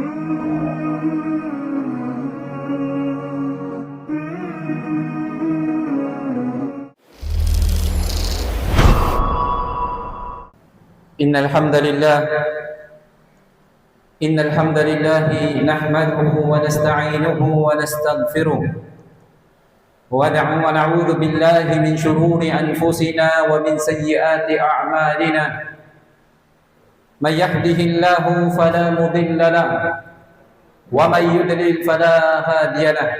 إن الحمد لله نحمده ونستعينه ونستغفره ونعوذ بالله من شرور أنفسنا ومن سيئات أعمالنا من يهده الله فلا مضل له ومن يضلل فلا هادي له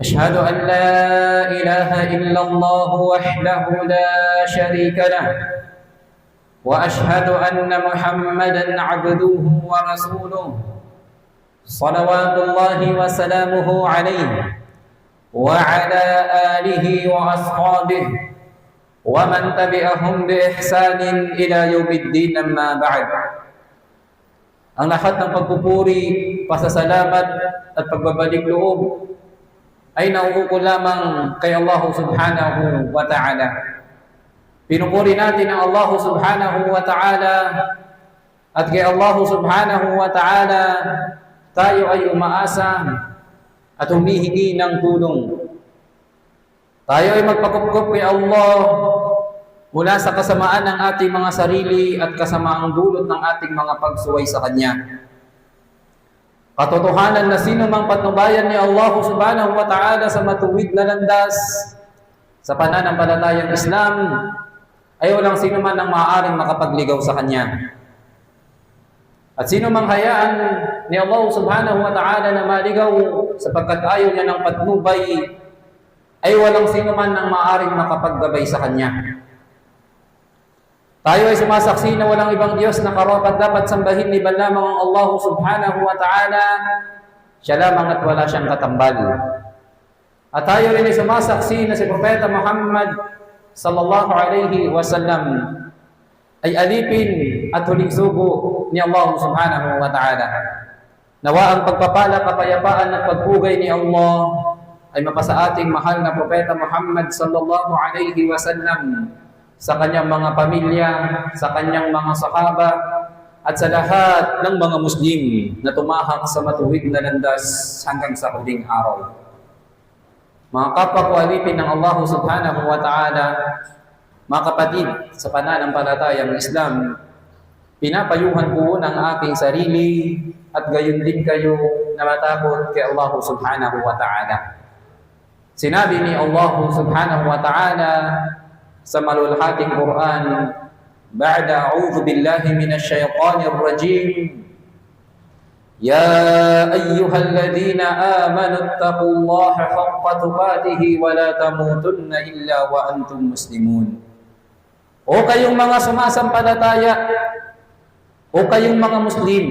أشهد أن لا إله إلا الله وحده لا شريك له وأشهد أن محمدًا عبده ورسوله صلوات الله وسلامه عليه وعلى آله وأصحابه ومن تبعهم بإحسان إلى يوم الدين أما بعد. Ang lahat ng pagpupuri, pasasalamat at pagbabalik loob ay nauuko lamang kay Allah subhanahu wa ta'ala. Pinupuri natin ang Allah subhanahu wa ta'ala at kay Allah subhanahu wa ta'ala tayo ay umaasa at humihingi ng tulong. Tayo ay magpakupkup kay Allah mula sa kasamaan ng ating mga sarili at kasamaang dulot ng ating mga pagsuway sa Kanya. Katotohanan na sino mang patnubayan ni Allah subhanahu wa ta'ala sa matuwid na landas sa pananampalatayang Islam ay walang sino man ang maaaring makapagligaw sa Kanya. At sino mang hayaan ni Allah subhanahu wa ta'ala na maligaw sapagkat ayaw niya ng patnubay, ay walang sino man ang maaaring makapaggabay sa Kanya. Tayo ay sumasaksi na walang ibang Diyos na karapat dapat sambahin ni lamang ang Allah subhanahu wa ta'ala, siya lamang at wala siyang katambal. At tayo rin ay sumasaksi na si Propeta Muhammad sallallahu alaihi wasallam ay alipin at huling sugo ni Allah subhanahu wa ta'ala. Nawa ang pagpapala, kapayapaan at pagpugay ni Allah ay mapasa ating mahal na Propeta Muhammad sallallahu alaihi wasallam, sa kanyang mga pamilya, sa kanyang mga sahaba, at sa lahat ng mga Muslim na tumahak sa matuwid na landas hanggang sa huling araw. Mga kapwa ko alipin ng Allah subhanahu wa ta'ala, mga kapatid sa pananampalatayang Islam, pinapayuhan ko ng aking sarili at gayon din kayo na matakot kay Allah subhanahu wa ta'ala. Sinabi ni Allah subhanahu wa ta'ala sa malulhating Quran, ba'da a'udhu billahi minash shaytanir rajim, يا أيها الذين آمنوا اتقوا الله حق تقاته ولا تموتن إلا وأنتم مسلمون. O kayong mga sumasampalataya, o kayong mga Muslim,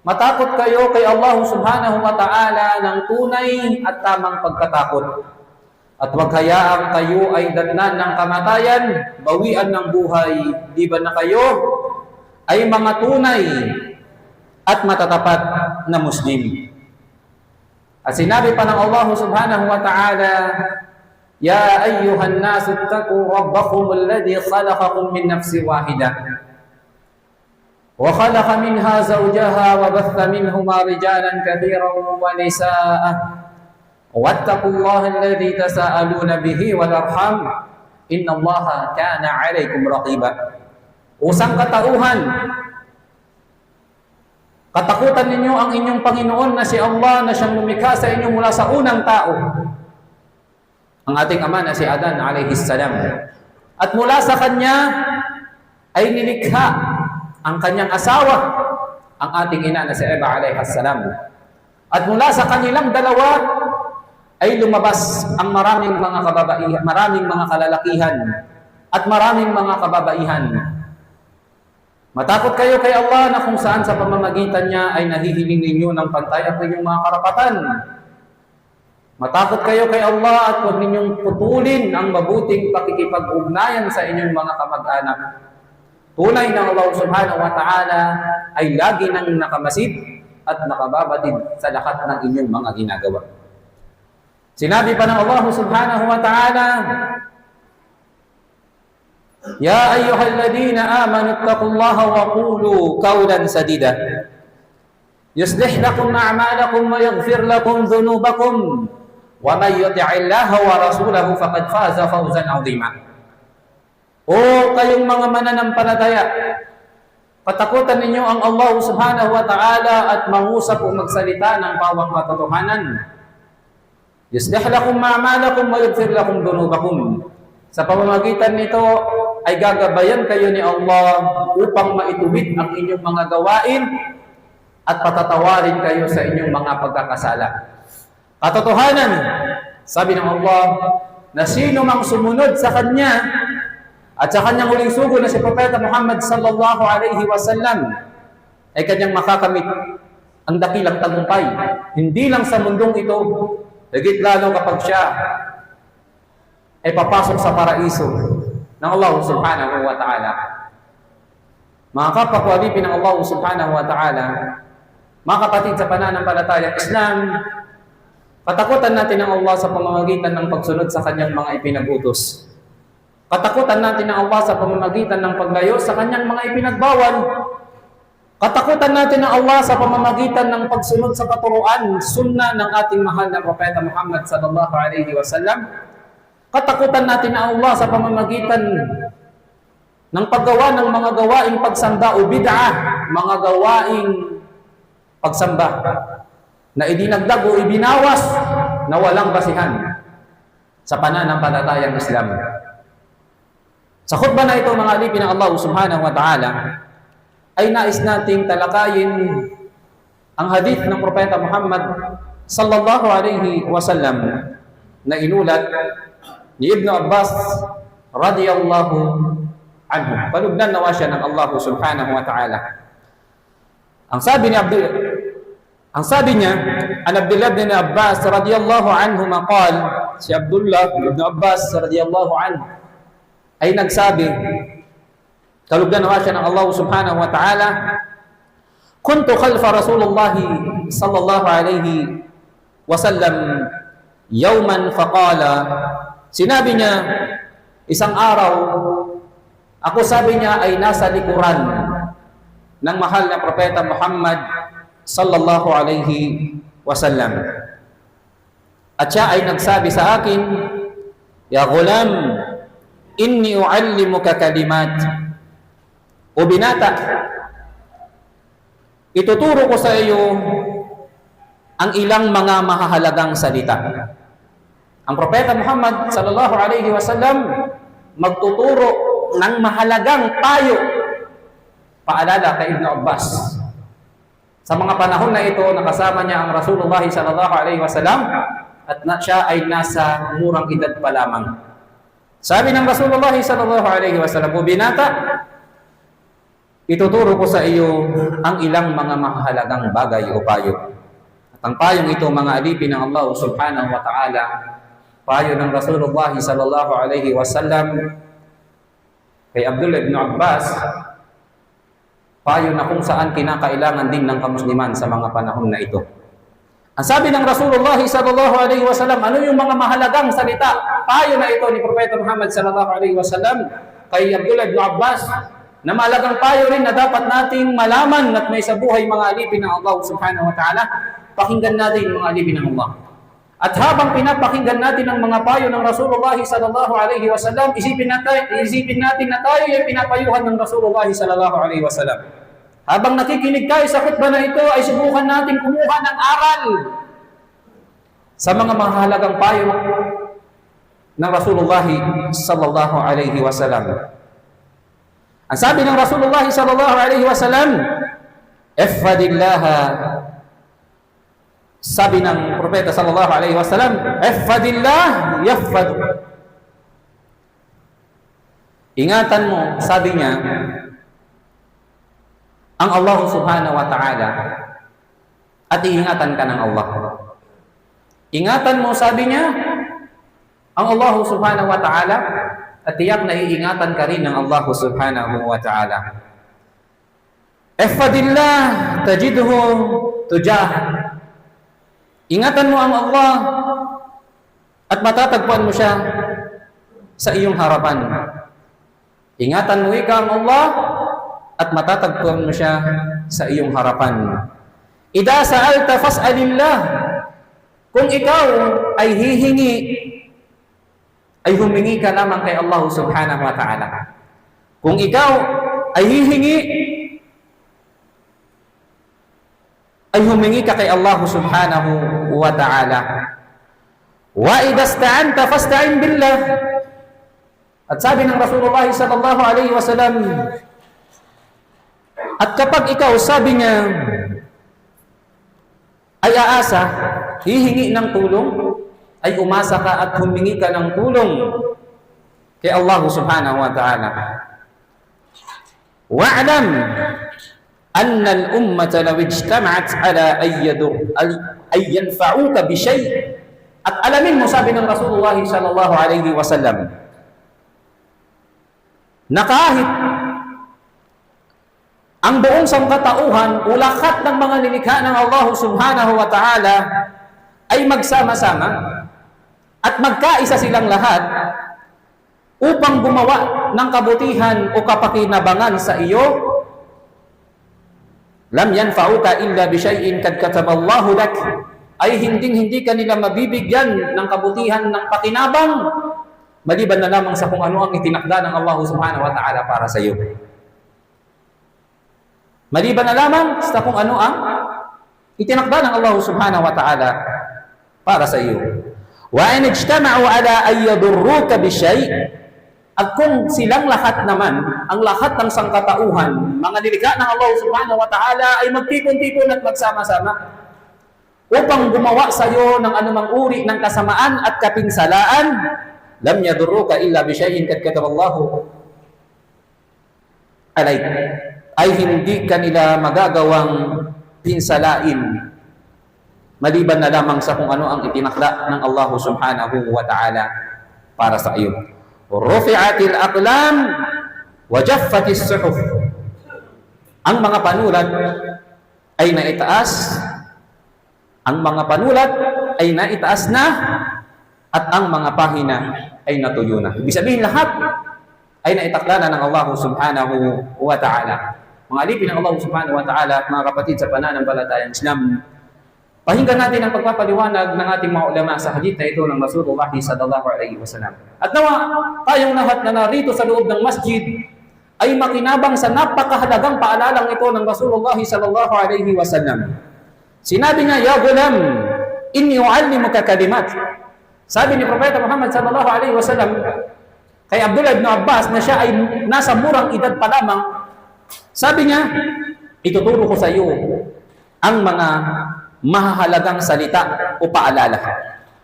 matakot kayo kay Allah subhanahu wa ta'ala ng tunay at tamang pagkatakot. At wag hayaang kayo ay datnan ng kamatayan, bawian ng buhay, di ba na kayo ay mga tunay at matatapat na Muslim. At sinabi pa ng Allah subhanahu wa ta'ala, Ya ayyuhan nasu ittaqu rabbakum alladhi khalaqakum min nafsin wahidah wa khalaqa minha zawjaha wa batha minhuma rijalan kathiran wa nisaa wattaqullaha alladhi tasaaluna bihi wal arham innallaha kana 'alaykum raqiba. Usang katauhan, katakutan ninyo ang inyong Panginoon na si Allah na siyang lumikha sa inyo mula sa unang tao, ang ating ama na si Adan alayhis salam. At mula sa kanya ay nilikha ang kanyang asawa, ang ating ina na si Eva alayhis salam. At mula sa kanilang dalawa ay lumabas ang maraming mga kababaihan, maraming mga kalalakihan at maraming mga kababaihan. Matakot kayo kay Allah na kung saan sa pamamagitan niya ay nahihiling ninyo ng pantay ang inyong mga karapatan. Matakot kayo kay Allah at huwag ninyong putulin ang mabuting pakikipag-ugnayan sa inyong mga kamag-anak. Tunay na Allah subhanahu wa ta'ala ay lagi nang nakamasid at nakababatid sa lahat ng inyong mga ginagawa. Sinabi pa ng Allah subhanahu wa ta'ala, Ya ayyuhalladhina amanu ittaqullaha wa qulu qawlan sadida يصلح لكم أعمالكم ويغفر لكم ذنوبكم ومن يطع الله ورسوله فقد فاز فوزا عظيما. O kayong mga mananampalataya, patakutan ninyo ang Allah subhanahu wa ta'ala at mangusap o magsalita ng pawang katotohanan. Yuslih lakum a'malakum wa yaghfir lakum dhunubakum. Sa pamamagitan nito ay gagabayan kayo ni Allah upang maituwid ang inyong mga gawain at patatawarin kayo sa inyong mga pagkakasala. Katotohanan, sabi ng Allah, na sino mang sumunod sa Kanya at sa Kanyang huling sugo na si Propeta Muhammad sallallahu alaihi wasallam ay Kanyang makakamit ang dakilang tagumpay. Hindi lang sa mundong ito, higit lalo kapag siya ay papasok sa paraiso ng Allah subhanahu wa ta'ala. Mga kapakwalipin ng Allah subhanahu wa ta'ala, mga kapatid sa pananampalatayang Islam, katakutan natin ang Allah sa pamamagitan ng pagsunod sa Kanyang mga ipinagutos. Katakutan natin ang Allah sa pamamagitan ng paglayo sa Kanyang mga ipinagbawal. Katakutan natin ang Allah sa pamamagitan ng pagsunod sa katuruan, sunna ng ating mahal na Propeta Muhammad sallallahu alaihi wasallam. Katakutan natin ang Allah sa pamamagitan ng paggawa ng mga gawaing pagsamba o bid'ah, mga gawaing pagsamba na idinagdag o ibinawas na walang basihan sa pananampalatayang Islam. Sa khutbah na ito, mga alipin ng Allah subhanahu wa ta'ala, ay nais nating talakayin ang hadith ng Propeta Muhammad sallallahu alaihi wasallam na inulat ni Ibn Abbas radiyallahu anhu. Palugdan nawa siya ng Allah subhanahu wa ta'ala. Ang sabi niya, an Abdullah bin Abbas radiyallahu anhu maqal, si Abdullah ibn Abbas radiyallahu anhu ay nagsabi, kalugdan nawa siya ng Allah subhanahu wa ta'ala, kuntu khalfa Rasulullah sallallahu alaihi wasallam yawman faqala, sinabi niya, isang araw, ako sabi niya ay nasa likuran ng mahal na Propeta Muhammad sallallahu alaihi wasallam. At siya ay nagsabi sa akin, ya ghulam, inni uallimuka kalimat. O binata, ituturo ko sa iyo ang ilang mga mahahalagang salita. Ang Propeta Muhammad sallallahu alaihi wasallam magtuturo ng mahalagang payo. Paalala kay Ibn Abbas. Sa mga panahon na ito, nakasama niya ang Rasulullah sallallahu alaihi wasallam at siya ay nasa murang edad pa lamang. Sabi ng Rasulullah sallallahu alaihi wasallam, o binata, ituturo ko sa iyo ang ilang mga mahalagang bagay o payo. At ang payong ito, mga alipin ng Allah subhanahu wa ta'ala, payo ng Rasulullah sallallahu alaihi wasallam kay Abdullah ibn Abbas, payo na kung saan kinakailangan din ng kamusliman sa mga panahon na ito. Ang sabi ng Rasulullah sallallahu alaihi wasallam, ano yung mga mahalagang salita? Payo na ito ni Propeta Muhammad sallallahu alaihi wasallam kay Abdullah ibn Abbas, na mahalagang payo rin na dapat nating malaman at may sa buhay mga alipin ng Allah subhanahu wa ta'ala. Pakinggan natin mga alipin ng Allah. At habang pinapakinggan natin ang mga payo ng Rasulullah sallallahu alaihi wasallam, isipin natin na tayo ay pinapayuhan ng Rasulullah sallallahu alaihi wasallam. Habang nakikinig tayo sa khutbah na ito, ay subukan natin kumuha ng aral sa mga mahalagang payo ng Rasulullah sallallahu alaihi wasallam. Ang sabi ng Rasulullah sallallahu alaihi wasallam, ihfadillaha, sabi ng Propeta sallallahu alaihi wasallam, ihfadillah yahfad. Ingatan mo, sabi niya, ang Allah subhanahu wa ta'ala at iingatan ka ng Allah. Ingatan mo, sabi niya, ang Allah subhanahu wa ta'ala at tiyak na iingatan ka rin ng Allah subhanahu wa ta'ala. Ihfadillah tajidhu tujah. Ingatan mo ang Allah at matatagpuan mo siya sa iyong harapan. Ingatan mo ikaw ang Allah at matatagpuan mo siya sa iyong harapan. Idza sa'alta fas'alillah. Kung ikaw ay hihingi, ay humingi ka lamang kay Allah subhanahu wa ta'ala. Kung ikaw ay hihingi, ay humingi ka kay Allah subhanahu wa ta'ala. Wa idza ista'anta fasta'in billah. At sabi ng Rasulullah sallallahu alaihi wasallam, at kapag ikaw, sabi niya, ay aasa, hihingi ng tulong, ay umasa ka at humingi ka ng tulong kay Allah subhanahu wa ta'ala. Wa'lam anna al-ummata law ijtama'at ala ay yanfa'uka bi shay'. At alamin mo, sabi ng Rasulullah sallallahu alaihi wasallam, na kahit ang buong sangkatauhan, lahat ng mga nilikha ng Allah subhanahu wa ta'ala ay magsama-sama at magkaisa silang lahat upang gumawa ng kabutihan o kapakinabangan sa iyo, lam yanfa'uka illa bi syai'in kad kataballahu lak, ay hindi ka nila mabibigyan ng kabutihan ng pakinabang maliban na lamang sa kung ano ang itinakda ng Allah subhanahu wa ta'ala para sa iyo. Maliban na lamang sa kung ano ang itinakda ng Allah subhanahu wa ta'ala para sa iyo. Wa in ijtama'u ala ay yadurruka bi shay'. At kung silang lahat naman, ang lahat ng sangkatauhan, mga nilikha ng Allah subhanahu wa ta'ala ay magtipon-tipon at magsama-sama upang gumawa sa iyo ng anumang uri ng kasamaan at kapinsalaan, lam yadurruka illa bi syai'in kad kataballahu alayk, ay hindi kanila magagawang pinsalain maliban na lamang sa kung ano ang itinakda ng Allah subhanahu wa ta'ala para sa iyo. Rufi'atil aqlam wa jaffatis suhuf. Ang mga panulat ay naitaas, ang mga panulat ay naitaas na, at ang mga pahina ay natuyo na. Ibig sabihin, lahat ay naitakda na ng Allah subhanahu wa ta'ala. Mga alipin ng Allah subhanahu wa ta'ala, mga kapatid sa pananampalatayang Islam, pakinggan natin ang pagpapaliwanag ng ating mga ulama sa hadith na ito ng Rasulullah sallallahu alaihi wasallam. At nawa, tayong lahat na narito sa loob ng masjid ay makinabang sa napakahalagang paalalang ito ng Rasulullah sallallahu alaihi wasallam. Sinabi niya, ya gulam, inni u'allimuka kalimat. Sabi ni Propeta Muhammad sallallahu alaihi wasallam kay Abdullah ibn Abbas na siya ay nasa murang edad pa lamang, sabi niya, ituturo ko sa iyo ang mga mahahalagang salita o paalala.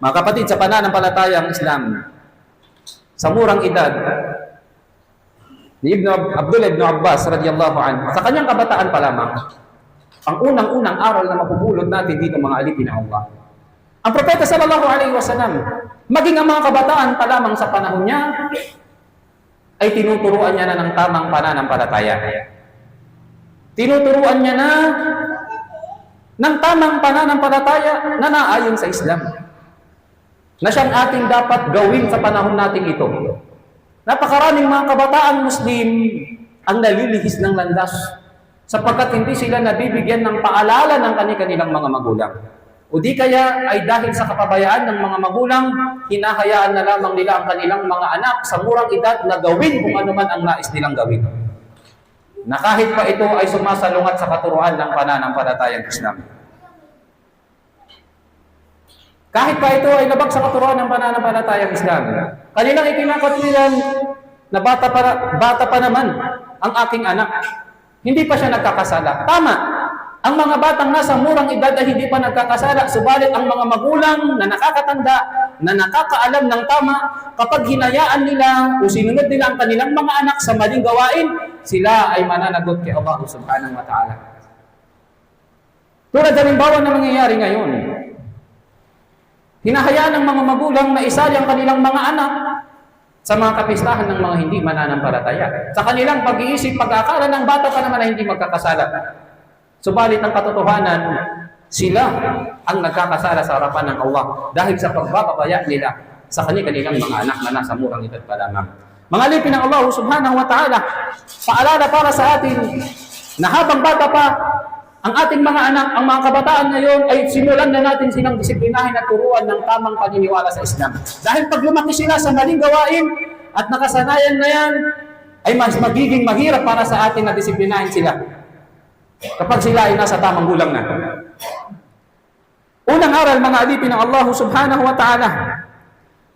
Mga kapatid, sa pananampalatayang Islam, sa murang edad ni Abdullah ibn Abbas radiyallahu anhu, sa kanyang kabataan pa lamang, ang unang-unang aral na mapupulot natin dito, mga alipin ng Allah, ang Propeta sallallahu alaihi wasallam, maging ang mga kabataan pa lamang sa panahon niya, ay tinuturuan niya na ng tamang pananampalataya. Tinuturuan niya na ng tamang pananampalataya na naayon sa Islam, na siyang ating dapat gawin sa panahon nating ito. Napakaraming mga kabataang Muslim ang nalilihis ng landas sapagkat hindi sila nabibigyan ng paalala ng kanilang mga magulang. O di kaya ay dahil sa kapabayaan ng mga magulang, hinahayaan na lamang nila ang kanilang mga anak sa murang edad na gawin kung ano man ang nais nilang gawin, na kahit pa ito ay sumasalungat sa katuruan ng pananampalatayang Islam. Kahit pa ito ay labag sa katuruan ng pananampalatayang Islam, kanilang ikinakatuwiran na bata pa naman ang aking anak, hindi pa siya nagkakasala. Tama, ang mga batang nasa murang edad ay hindi pa nagkakasala, subalit ang mga magulang na nakakatanda, na nakakaalam ng tama, kapag hinayaan nila o sinunod nila ang kanilang mga anak sa maling gawain, sila ay mananagot kay Allah subhanahu wa ta'ala. Tulad halimbawa na mangyayari ngayon, hinahayaan ng mga magulang na isali ang kanilang mga anak sa mga kapistahan ng mga hindi mananampalataya. Sa kanilang pag-iisip, pag-aakala ng bata pa naman na hindi magkakasala. Subalit ang katotohanan, sila ang nagkakasala sa harapan ng Allah dahil sa pagbababaya nila sa kanilang mga anak na nasa murang edad pa lamang. Mga alipin ng Allah subhanahu wa ta'ala, paalala para sa atin na habang bata pa Ang ating mga anak, ang mga kabataan ngayon ay simulan na natin silang disiplinahin at turuan ng tamang paniniwala sa Islam. Dahil pag lumaki sila sa maling gawain at nakasanayan na yan, ay mas magiging mahirap para sa atin na disiplinahin sila kapag sila ay nasa tamang gulang na. Unang aral, mga alipin ng Allah subhanahu wa ta'ala.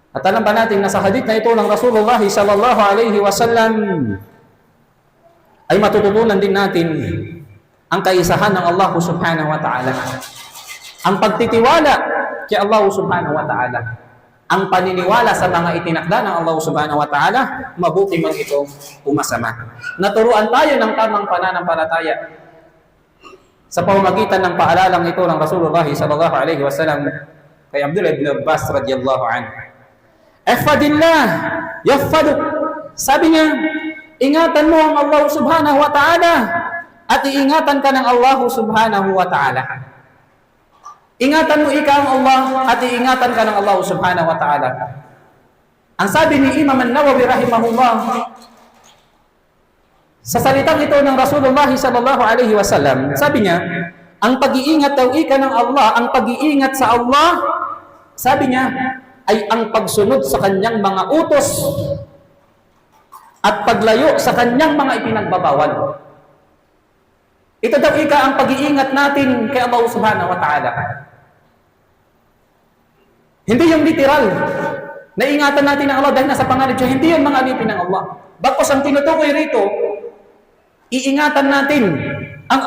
At alam ba natin na sa hadith na ito ng Rasulullah sallallahu alaihi wasallam ay matututunan din natin ang kaisahan ng Allah subhanahu wa ta'ala. Ang pagtitiwala kay Allah subhanahu wa ta'ala. Ang paniniwala sa mga itinakda ng Allah subhanahu wa ta'ala, mabuti man ito o masama. Naturuan tayo ng tamang pananampalataya sa pamamagitan ng paalalang ito ng Rasulullah sallallahu alaihi wasallam kay Abdullah ibn Abbas radiyallahu anhu. Ihfadillah yahfaduk. Sabi niya, ingatan mo ang Allah subhanahu wa ta'ala at iingatan ka ng Allah subhanahu wa ta'ala. Ingatan mo ikaw ang Allah at iingatan ka ng Allah subhanahu wa ta'ala. Ang sabi ni Imam An-Nawawi rahimahullah sa salitang ito ng Rasulullah sallallahu alaihi wasallam, sabi niya, ang pag-iingat daw ika ng Allah, ang pag-iingat sa Allah, sabi niya, ay ang pagsunod sa kanyang mga utos at paglayo sa kanyang mga ipinagbabawal. Ito daw ika ang pag-iingat natin kay Allah subhanahu wa ta'ala. Hindi yung literal na ingatan natin ng Allah dahil nasa pangalan siya. Hindi yung mga alipin ng Allah. Bakos ang tinutukoy rito, iingatan natin ang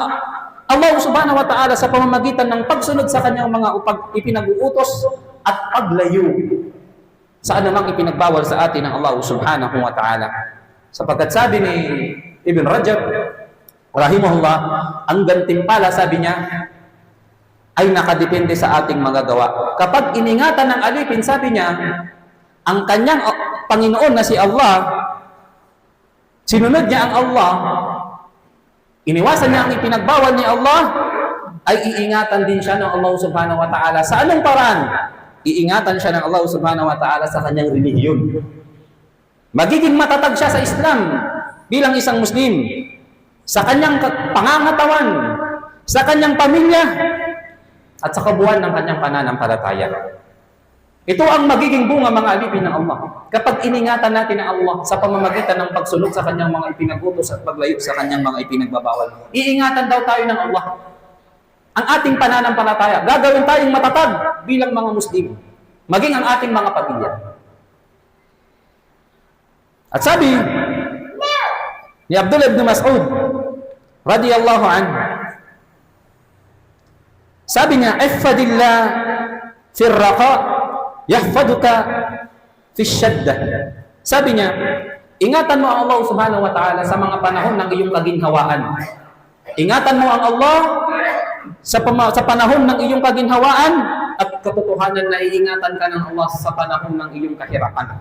Allah subhanahu wa ta'ala sa pamamagitan ng pagsunod sa kanyang mga ipinag-uutos at paglayo sa anumang ipinagbawal sa atin ng Allah subhanahu wa ta'ala. Sapagkat sabi ni Ibn Rajab rahimahullah, ang gantimpala, sabi niya, ay nakadepende sa ating mga gawa. Kapag iningatan ng alipin, sabi niya, ang kanyang Panginoon na si Allah, sinunod niya ang Allah, iniwasan niya ang ipinagbawal ni Allah, ay iingatan din siya ng Allah subhanahu wa ta'ala. Sa anong paraan? Iingatan siya ng Allah subhanahu wa ta'ala sa kanyang relihiyon. Magiging matatag siya sa Islam bilang isang Muslim, sa kanyang pangangatawan, sa kanyang pamilya, at sa kabuuan ng kanyang pananampalataya. Ito ang magiging bunga, mga alipin ng Allah. Kapag iningatan natin ang Allah sa pamamagitan ng pagsunod sa kanyang mga ipinagutos at paglayo sa kanyang mga ipinagbabawal. Iingatan daw tayo ng Allah. Ang ating pananampalataya, gagawin tayong matatag bilang mga Muslim, maging ang ating mga pamilya. At sabi ni Abdullah ibn Mas'ud radiyallahu anhu, sabi niya, ihfadillah fir raqa yahfaduka fish shaddah. Sabi niya, ingatan mo ang Allah subhanahu wa ta'ala sa mga panahon ng iyong kaginhawaan. Ingatan mo ang Allah sa panahon ng iyong kaginhawaan at katotohanan na iingatan ka ng Allah sa panahon ng iyong kahirapan.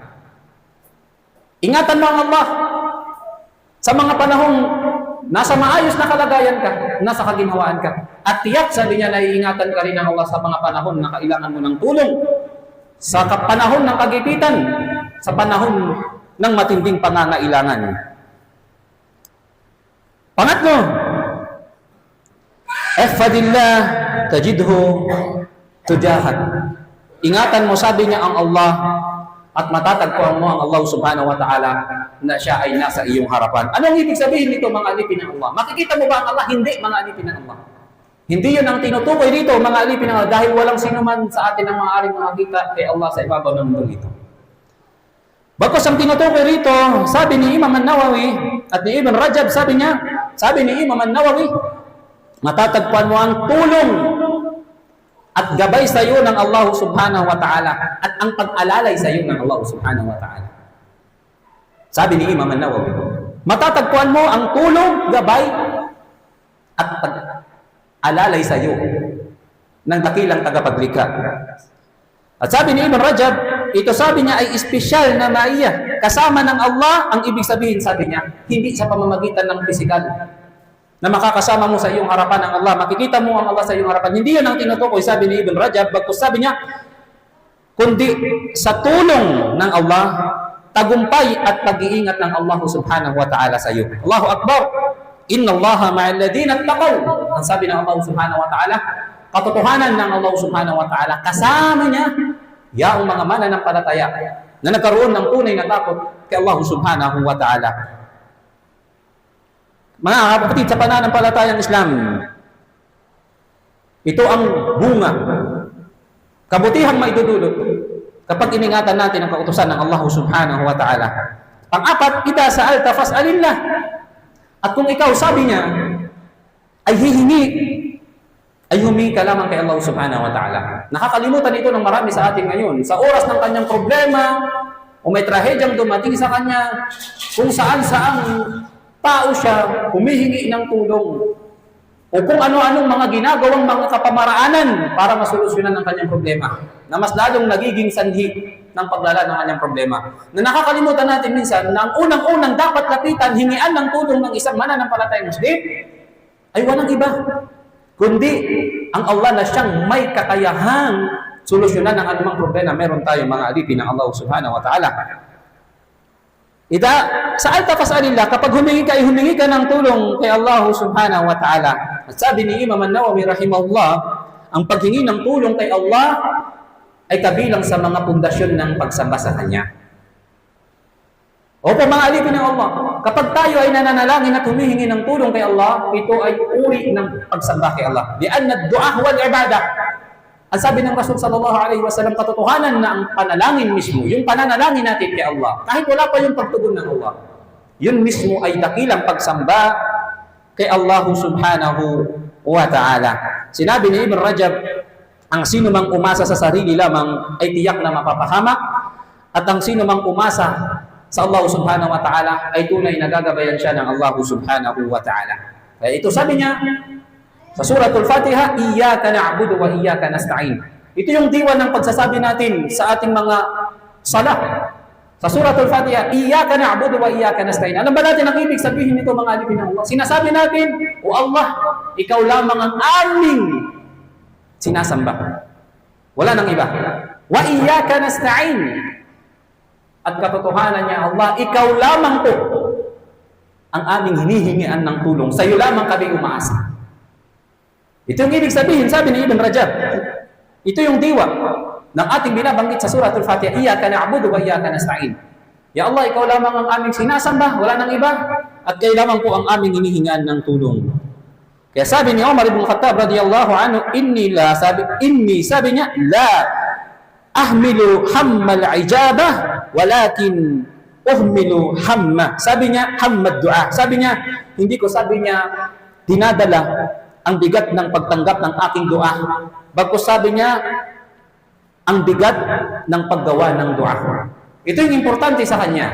Ingatan mo ang Allah sa mga panahong nasa maayos na kalagayan ka, nasa kaginhawaan ka. At tiyak, sabi niya, na iingatan ka rin ng Allah sa mga panahon na kailangan mo ng tulong, sa panahon ng kagipitan, sa panahon ng matinding pangangailangan. Pangatlo, ihfadillah tajidhu tujahak. Ingatan mo, sabi niya, ang Allah at matatagpuan mo ang Allah subhanahu wa ta'ala na siya ay nasa iyong harapan. Anong ibig sabihin nito, mga alipin ng Allah? Makikita mo ba ang Allah? Hindi, mga alipin ng Allah. Hindi yun ang tinutukoy dito, mga alipin ng Allah, dahil walang sino man sa atin ang maaaring makakita kay Allah sa ibabaw ng mundo ito. Bagkus ang tinutukoy rito, sabi ni Imam An-Nawawi at ni Ibn Rajab, sabi ni Imam An-Nawawi, matatagpuan mo ang tulong at gabay sa iyo ng Allah subhanahu wa ta'ala at ang pag-alalay sa iyo ng Allah subhanahu wa ta'ala. Sabi ni Imam An-Nawawi, matatagpuan mo ang tulong, gabay at pag-alalay sa iyo ng dakilang tagapaglikha. At sabi ni Ibn Rajab, ito sabi niya ay espesyal na maiya. Kasama ng Allah, ang ibig sabihin, sabi niya, hindi sa pamamagitan ng pisikal na makakasama mo sa iyong harapan ng Allah, makikita mo ang Allah sa iyong harapan. Hindi yun ang tinutukoy, sabi ni Ibn Rajab, bagkus sabi niya, kundi sa tulong ng Allah, tagumpay at pag-iingat ng Allah subhanahu wa ta'ala sa iyo. Allahu Akbar! Inna Allaha ma'al ladina taqaw. Ang sabi ng Allah subhanahu wa ta'ala, katotohanan ng Allah subhanahu wa ta'ala, kasama niya yaong mga mananampalataya na nagkaroon ng tunay na takot kay Allah subhanahu wa ta'ala. Mga kapatid, sa pananampalatayang Islam, ito ang bunga, kabutihang maidudulot kapag iningatan natin ang kautusan ng Allah subhanahu wa ta'ala. Pang-apat, ida sa'alta fas'alillah. At kung ikaw, sabi niya, ay hihingi, ay humingi ka lamang kay Allah subhanahu wa ta'ala. Nakakalimutan ito ng marami sa atin ngayon. Sa oras ng kanyang problema, o may trahedyang dumating sa kanya, kung saan-saang tao siya, humihingi ng tulong. O kung ano-anong mga ginagawang mga kapamaraanan para masolusyonan ang kanyang problema, na mas lalong nagiging sanhi ng paglala ng kanyang problema. Na nakakalimutan natin minsan na ang unang-unang dapat lapitan, hingian ng tulong ng isang mananampalatayang Muslim, ay walang iba, kundi ang Allah na siyang may kakayahang solusyonan ng anumang problema meron tayong mga alipin ng Allah subhanahu wa ta'ala. Ida, sa'alta fas'alillah, kapag humingi ka ng tulong kay Allah subhanahu wa ta'ala. At sabi ni Imam An-Nawawi rahimahullah, ang paghingi ng tulong kay Allah ay kabilang sa mga pundasyon ng pagsamba sa Kanya. Opo mga alipin ng Allah, kapag tayo ay nananalangin at humihingi ng tulong kay Allah, ito ay uri ng pagsamba kay Allah. Lianna ad-du'a wal ibadah. Ang sabi ng Rasul sallallahu alaihi wasallam, katotohanan na ang panalangin mismo, yung pananalangin natin kay Allah, kahit wala pa yung pagtugon ng Allah, yun mismo ay dakilang pagsamba kay Allah subhanahu wa ta'ala. Sinabi ni Ibn Rajab, ang sino mang umasa sa sarili lamang ay tiyak na mapapahamak, at ang sino mang umasa sa Allah subhanahu wa ta'ala ay tunay na gagabayan siya ng Allah subhanahu wa ta'ala. Kaya ito sabi niya, sa Suratul Fatiha, Iyyaka na'budu wa iyyaka nasta'in. Ito yung diwa ng pagsasabi natin sa ating mga salat. Sa Suratul Fatiha, Iyyaka na'budu wa iyyaka nasta'in. Ano ba natin ang ibig sabihin nito mga alipin ng Allah? Sinasabi natin, O Allah, ikaw lamang ang aming sinasamba. Wala nang iba. Wa iyyaka nasta'in. At katotohanan niya, Allah, ikaw lamang po ang aming hinihingian ng tulong. Sa iyo lamang kami umaasa. Ito yung ibig sabihin, sabi ni Ibn Rajab. Ito yung diwa ng ating binabanggit sa Suratul Fatiha, Iyyaka na'budu wa iyyaka nasta'in. Ya Allah, ikaw lamang ang aming sinasamba, wala nang iba, at kayo lamang po ang aming hinihingan ng tulong. Kaya sabi ni Umar ibn Khattab radiyallahu anhu, sabi niya, la ahmilu hammal ijabah, walakin uhmilu hamma. Sabi niya, hammad du'a. Sabi niya, hindi ko dinadala ang bigat ng pagtanggap ng aking dua. Bagkus sabi niya, ang bigat ng paggawa ng dua. Ito yung importante sa kanya.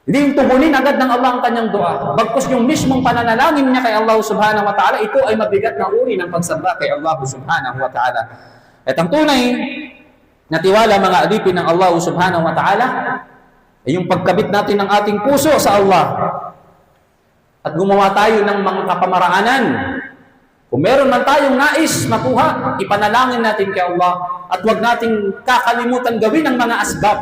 Hindi yung tugunin agad ng Allah ang kanyang dua. Bagkus yung mismong pananalangin niya kay Allah subhanahu wa ta'ala, ito ay mabigat na uri ng pagsamba kay Allah subhanahu wa ta'ala. At ang tunay na tiwala mga alipin ng Allah subhanahu wa ta'ala ay yung pagkabit natin ng ating puso sa Allah. At gumawa tayo ng mga kapamaraanan. Kung meron man tayong nais makuha, ipanalangin natin kay Allah at huwag nating kakalimutan gawin ang mga asbab,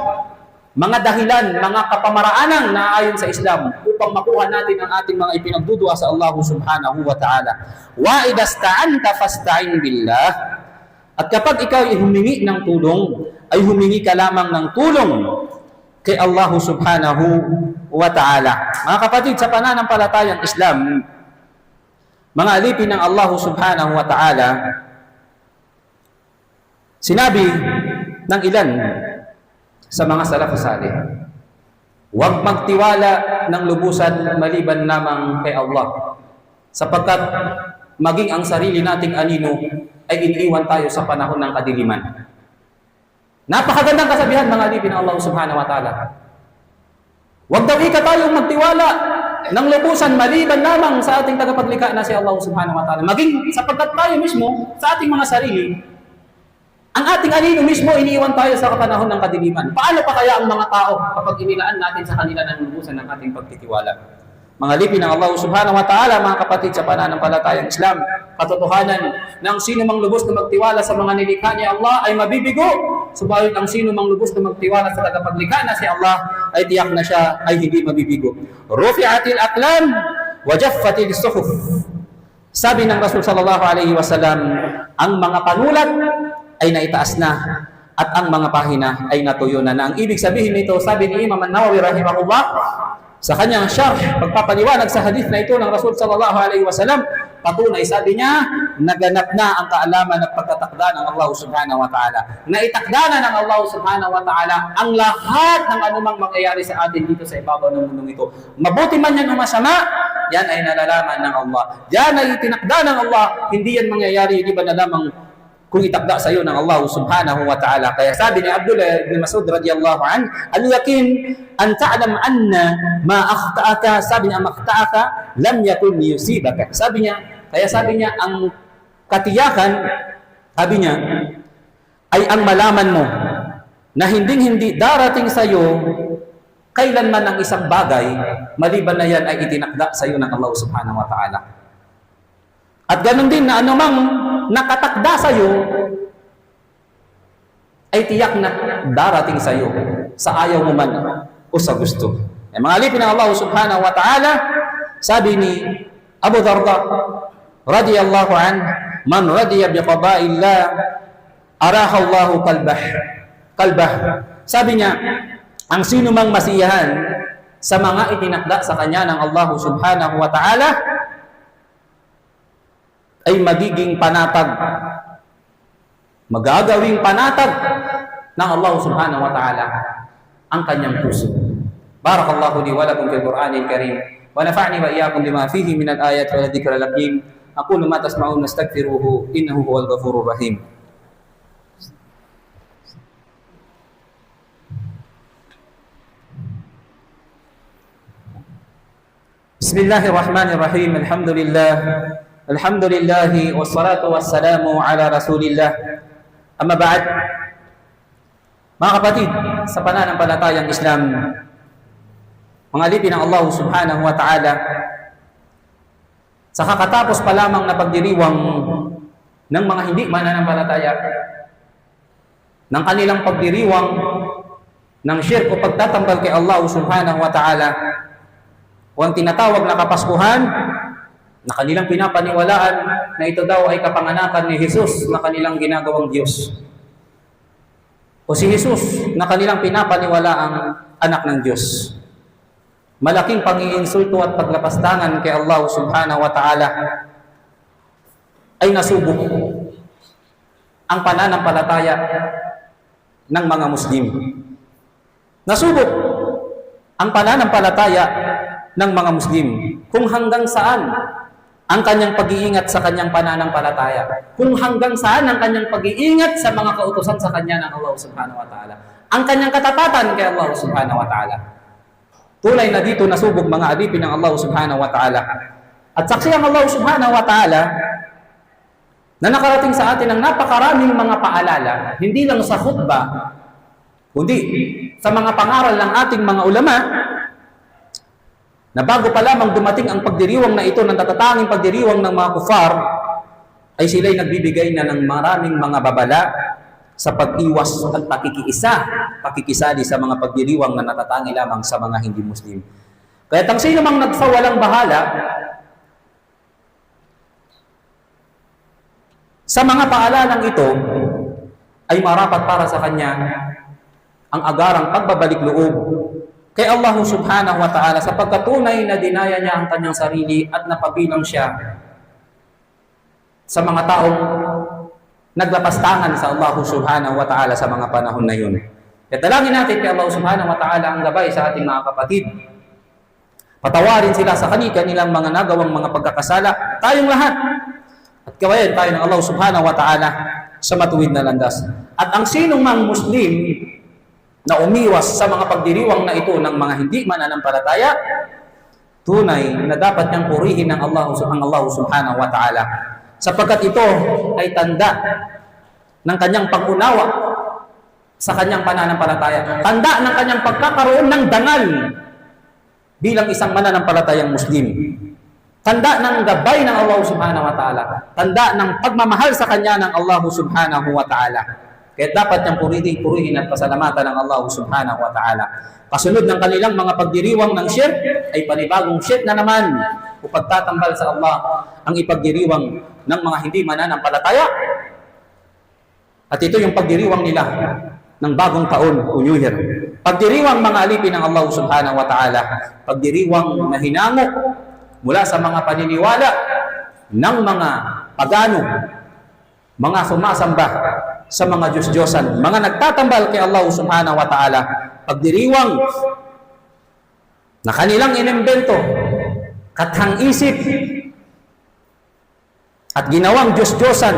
mga dahilan, mga kapamaraanan na ayon sa Islam upang makuha natin ang ating mga ipinagdudua sa Allah subhanahu wa ta'ala. Wa idasta'anta fasta'in billah. At kapag ikaw ay humingi ng tulong, ay humingi ka lamang ng tulong kay Allah subhanahu wa ta'ala. Mga kapatid, sa pananampalatayang Islam, mga alipin ng Allah subhanahu wa ta'ala, sinabi ng ilan sa mga salaf salih, huwag magtiwala ng lubusan maliban lamang kay Allah, sapagkat maging ang sarili nating anino ay iniiwan tayo sa panahon ng kadiliman. Napakagandang kasabihan mga alipin ng Allah subhanahu wa ta'ala. Huwag daw tayong magtiwala ng lubusan maliban lamang sa ating tagapaglikha na si Allah subhanahu wa ta'ala. Maging sapagkat tayo mismo sa ating mga sarili, ang ating anino mismo iniiwan tayo sa kapanahon ng kadiliman. Paano pa kaya ang mga tao kapag inilaan natin sa kanila ng lubusan ng ating pagtitiwala? Mga alipin ng Allah subhanahu wa ta'ala, mga kapatid, sa pananampalatayang Islam, katotohanan ng sino mang lubos na magtiwala sa mga nilikha ni Allah ay mabibigo. Subalit ang sino mang lubos na magtiwala sa tagapaglikha na si Allah ay tiyak na siya ay hindi mabibigo. Rufi'atil aqlam وَجَفَّتِ الصُّحُفُ. Sabi ng Rasul sallallahu alaihi wasallam, ang mga panulat ay naitaas na at ang mga pahina ay natuyo na. Ang ibig sabihin nito, sabi ni Imam An-Nawawi rahimahullah sa kanyang syarh, pagpapaliwanag sa hadith na ito ng Rasul sallallahu alaihi wasallam, patunay, sabi niya, naganap na ang kaalaman at pagtatakda ng Allah subhanahu wa ta'ala. Naitakda na ng Allah subhanahu wa ta'ala ang lahat ng anumang mangyayari sa atin dito sa ibabaw ng mundong ito. Mabuti man yan o masama, yan ay nalalaman ng Allah. Yan ay itinakda ng Allah, hindi yan mangyayari, hindi ba na lamang kung itakda sa iyo ng Allah subhanahu wa ta'ala. Kaya sabi ni Abdullah ibn Mas'ud radiyallahu an, al-yakin an ta'lam anna ma akhta'aka, sabi niya, makhta'aka lam yakun yusibaka. Sabi niya, ang katiyakan, sabi niya, ay ang malaman mo na hindi darating sa iyo kailanman ang isang bagay, maliban na yan ay itinakda sa iyo ng Allah subhanahu wa ta'ala. At ganun din na anumang nakatakda sa iyo ay tiyak na darating sa iyo sa ayaw mo man o sa gusto. Ay mga alipin ng Allah subhanahu wa ta'ala, sabi ni Abu Darda radiyallahu an, man radiya biqada'illah araha Allahu kalbah. Sabi niya, ang sino mang masiyahan sa mga itinakda sa kanya ng Allah subhanahu wa ta'ala ay magiging panatag, magagawing panatag ng Allah subhanahu wa ta'ala ang kanyang puso. Barakallahu li wa lakum fil Qur'anil Karim wa nafa'ni wa iyyakum bima fihi min al-ayati wa dhikril hakim. Aqulu ma tasma'un nastaghfiruhu innahu huwal ghafurur rahim. Bismillahirrahmanirrahim. Alhamdulillahi wassalatu wassalamu ala rasulillah. Amma ba'd. Mga kapatid, sa pananampalatayang Islam, mga alipin ng Allah subhanahu wa ta'ala, sa kakatapos pa lamang na pagdiriwang ng mga hindi mananampalataya, ng kanilang pagdiriwang ng shirk o pagtatambal kay Allah subhanahu wa ta'ala, o ang tinatawag na Kapaskuhan, na kanilang pinapaniwalaan na ito daw ay kapanganakan ni Jesus na kanilang ginagawang Diyos. O si Jesus na kanilang pinapaniwalaang anak ng Diyos. Malaking pang-iinsulto at paglapastangan kay Allah subhanahu wa ta'ala ay nasubok ang pananampalataya ng mga Muslim. Nasubok ang pananampalataya ng mga Muslim kung hanggang saan ang kanyang pag-iingat sa kanyang pananampalataya, kung hanggang saan ang kanyang pag-iingat sa mga kautusan sa kanya ng Allah subhanahu wa ta'ala, ang kanyang katapatan kay Allah subhanahu wa ta'ala. Tulay na dito nasubok mga alipin ng Allah subhanahu wa ta'ala. At saksi ang Allah subhanahu wa ta'ala na nakarating sa atin ng napakaraming mga paalala, hindi lang sa khutbah, kundi sa mga pangaral ng ating mga ulama, na bago pa lamang dumating ang pagdiriwang na ito, ng natatanging pagdiriwang ng mga kufar, ay sila'y nagbibigay na ng maraming mga babala sa pag-iwas at pakikisali sa mga pagdiriwang na natatangi lamang sa mga hindi Muslim. Kaya ang sino mang nagsawalang bahala sa mga paalalang ito, ay marapat para sa kanya ang agarang pagbabalik loob kay Allah subhanahu wa ta'ala, sa pagkatunay na dinaya niya ang kanyang sarili at napabilang siya sa mga taong naglapastangan sa Allah subhanahu wa ta'ala sa mga panahon na yun. Kaya dalangin natin kay Allah subhanahu wa ta'ala ang gabay sa ating mga kapatid. Patawarin sila sa kanilang mga nagawang mga pagkakasala, tayong lahat. At kawayan tayo ng Allah subhanahu wa ta'ala sa matuwid na landas. At ang sinong mang Muslim na umiwas sa mga pagdiriwang na ito ng mga hindi mananampalataya, tunay na dapat niyang purihin ng Allah subhanahu wa ta'ala, sapagkat ito ay tanda ng kanyang pag-unawa sa kanyang pananampalataya, tanda ng kanyang pagkakaroon ng dangal bilang isang mananampalatayang Muslim, tanda ng gabay ng Allah subhanahu wa ta'ala, tanda ng pagmamahal sa kanya ng Allah subhanahu wa ta'ala. Kaya dapat niyang purihin at pasalamatan ng Allah subhanahu wa ta'ala. Kasunod ng kanilang mga pagdiriwang ng shirk, ay panibagong shirk na naman o pagtatambal sa Allah ang ipagdiriwang ng mga hindi mananampalataya. At ito yung pagdiriwang nila ng bagong taon o New Year. Pagdiriwang mga alipin ng Allah subhanahu wa ta'ala. Pagdiriwang na hinango mula sa mga paniniwala ng mga pagano, mga sumasamba sa mga Diyos-Diyosan, mga nagtatambal kay Allah subhanahu wa ta'ala. Pagdiriwang na kanilang inimbento, kathang-isip, at ginawang Diyos-Diyosan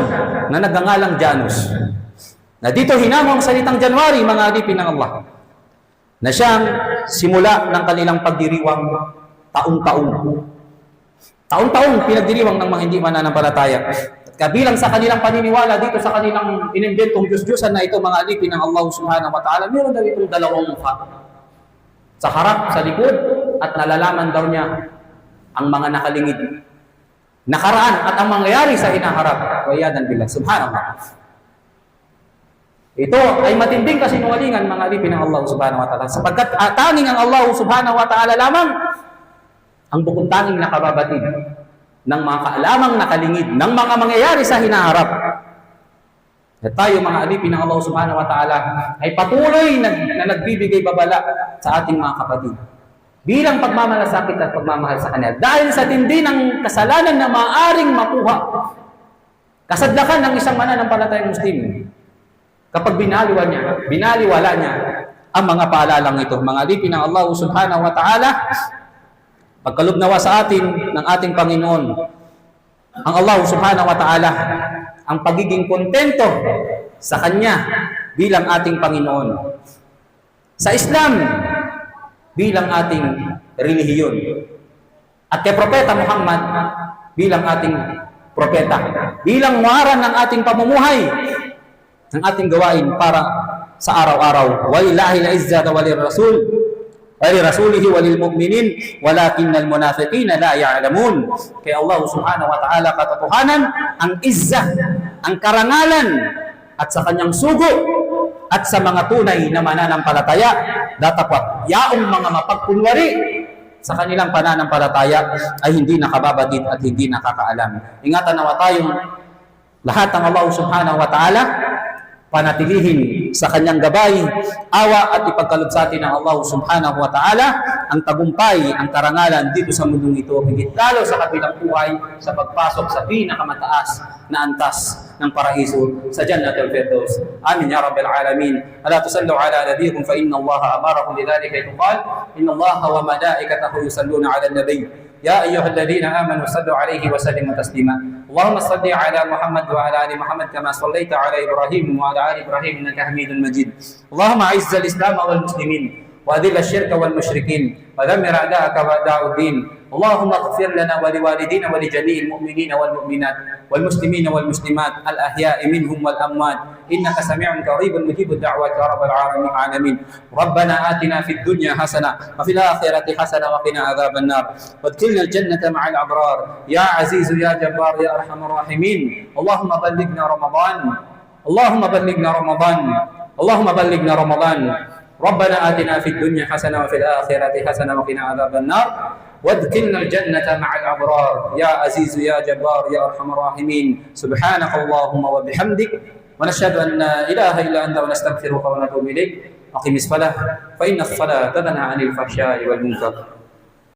na nagngangalang Janus. Na dito hinamang salitang January, mga alipin ng Allah, na siyang simula ng kanilang pagdiriwang taon-taon. Taon-taon pinagdiriwang ng mga hindi mananampalataya. At kabilang sa kanilang paniniwala dito sa kanilang inimbentong Diyos-Diyosan na ito, mga alipin ng Allah subhanahu wa ta'ala, meron daw itong dalawang mukha. Sa harap, sa likod, at nalalaman daw niya ang mga nakalingid, nakaraan at ang mangyayari sa hinaharap. Wayadan billah, subhanallah. Ito ay matinding kasinungalingan, mga alipin ng Allah subhanahu wa ta'ala, sapagkat tanging ang Allah subhanahu wa ta'ala lamang ang bukod tanging nakababatid ng mga kaalamang nakalingid ng mga mangyayari sa hinaharap. At tayo, mga alipin ng Allah subhanahu wa ta'ala, ay patuloy na nagbibigay babala sa ating mga kapatid bilang pagmamalasakit at pagmamahal sa kanila. Dahil sa tindi ng kasalanan na maaaring makuha, kasadlakan ng isang mananampalatayang Muslim, kapag binaliwala niya ang mga paalalang ito. Mga alipin ng Allah subhanahu wa ta'ala, pagkalubnawa sa atin ng ating Panginoon, ang Allah subhanahu wa ta'ala, ang pagiging kontento sa Kanya bilang ating Panginoon. Sa Islam, bilang ating relihiyon. At kay Propeta Muhammad, bilang ating propeta. Bilang muharan ng ating pamumuhay, ng ating gawain para sa araw-araw. Walillahi al-izzatu walirrasul, walirrasulihi walilmu'minin, walakinnal munafiqina la ya'lamun. Kay Allah subhanahu wa ta'ala katotohanan, ang izzah, ang karangalan, at sa kanyang sugo, at sa mga tunay na mananampalataya, datapwat yaong mga mapagkunwari sa kanilang pananampalataya ay hindi nakababatid at hindi nakakaalam. Ingatan nawa tayong lahat ng Allah subhanahu wa ta'ala, panatilihin sa kanyang gabay, awa at ipagkaloob sa atin ng Allah subhanahu wa ta'ala ang tagumpay, ang karangalan dito sa mundong ito, higit lalo sa kabilang buhay, sa pagpasok sa pinakamataas na antas ng paraiso sa Jannatul Firdaus. Amin ya Rabbil Alamin. Ala tusallu ala nabiyikum fa inna Allah amarakum lidhalika yuqal inna Allah wa malaikatahu yusalluna ala an-nabiy يا أيها الذين آمنوا صلوا عليه وسلموا تسليما اللهم صل على محمد وعلى آل محمد كما صليت على إبراهيم وعلى آل إبراهيم إنك حميد مجيد اللهم أعز الإسلام والمسلمين وأذل الشرك والمشركين ودمر أعداءك وأعداء الدين اللهم اغفر لنا ولوالدينا ولجميع المؤمنين والمؤمنات والمسلمين والمسلمات الأحياء منهم والأموات إنك سميع قريب مجيب الدعوات يا رب العالمين ربنا آتنا في الدنيا حسنة وفي الآخرة حسنة وقنا عذاب النار وادخلنا الجنة مع الأبرار يا عزيز يا جبار يا أرحم الراحمين اللهم بلغنا رمضان اللهم بلغنا رمضان اللهم بلغنا رمضان ربنا آتنا في الدنيا حسنة وفي الآخرة حسنة وقنا عذاب النار وادخلنا الجنة مع الأبرار يا عزيز يا جبار يا أرحم الراحمين سبحانك اللهم وبحمدك ونشهد أن لا إله إلا أنت ونستغفرك ونتوب إليك أقم الصلاة فإن الصلاة تنهى عن الفحشاء والمنكر